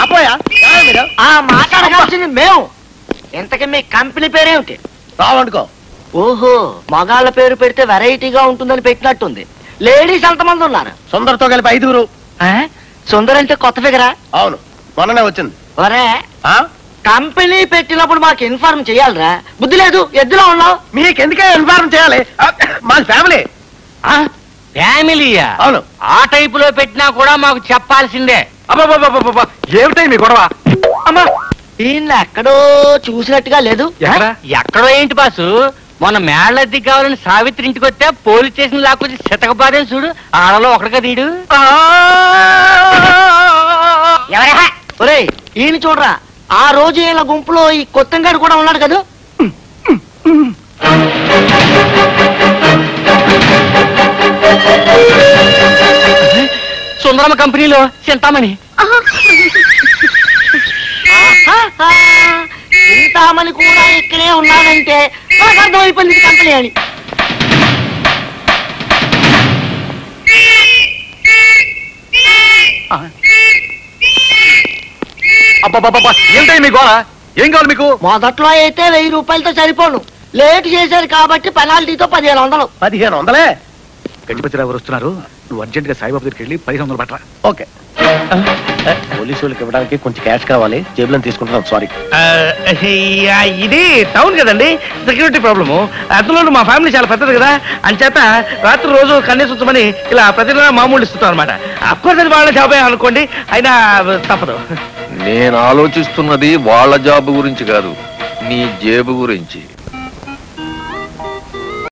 అపోయా మీరు మాట్లాడగాల్సింది మేము. ఇంతకీ మీ కంపెనీ పేరేమిటి? రావండుకో. ఓహో, మగాళ్ళ పేరు పెడితే వెరైటీగా ఉంటుందని పెట్టినట్టుంది. లేడీస్ ఎంతమంది ఉన్నారు? సుందరతో కలిపి 5. సుందర్ అంటే కొత్త ఫిగరా? అవును, మొన్ననే వచ్చింది. ఒరే, కంపెనీ పెట్టినప్పుడు మాకు ఇన్ఫార్మ్ చెయ్యాలరా. బుద్ధి లేదు, ఎద్దులో ఉన్నావు. మీకెందుకే ఇన్ఫార్మ్ చేయాలి? మాది ఫ్యామిలీ. ఫ్యామిలీయా? అవును. ఆ టైప్ లో పెట్టినా కూడా మాకు చెప్పాల్సిందే. ఏమిటాయి మీ గొడవ? అమ్మా, ఈయన ఎక్కడో చూసినట్టుగా లేదు. ఎక్కడో ఏంటి బాసు? మొన్న మేళ్ళద్ది కావాలని సావిత్రి ఇంటికి వస్తే పోలీస్ స్టేషన్ లాక్కొచ్చి శతకపాదేని చూడు. ఆడలో ఒకటిగా తీడు. ఎవరా? ఒరే, ఈయన చూడరా. ఆ రోజు ఈయన గుంపులో ఈ కొత్తగాడు కూడా ఉన్నాడు కదా. సుందరమ్మ కంపెనీలో చింతామణి. చింతామణి కూడా ఇక్కడే ఉన్నాడంటే నాకు అర్థమైపోయింది కంపెనీ అని. ఏంటంటే మీ గోళ? ఏం కావాలి మీకు? మొదట్లో అయితే 1000 రూపాయలతో సరిపోను. లేట్ చేశారు కాబట్టి పెనాల్టీతో 1500. 1500? గణపతిరావు గారు వస్తున్నారు. నువ్వు అర్జెంట్ గా సాయిబాబు దగ్గరికి వెళ్ళి 1500 పట్టరా. ఓకే. పోలీసు వాళ్ళకి ఇవ్వడానికి కొంచెం క్యాష్ కావాలి, జేబులో తీసుకుంటున్నాం. సారీ. ఇది టౌన్ కదండి, సెక్యూరిటీ ప్రాబ్లము. అందులో మా ఫ్యామిలీ చాలా పెద్దది కదా, అంచేత రాత్రి రోజు కన్నీసి ఉంచమని ఇలా ప్రతి నెల మామూలు ఇస్తుంటాం అనమాట. అఫ్కోర్స్ అది వాళ్ళ జాబే అనుకోండి, అయినా తప్పదు. నేను ఆలోచిస్తున్నది వాళ్ళ జాబ్ గురించి కాదు, నీ జేబు గురించి.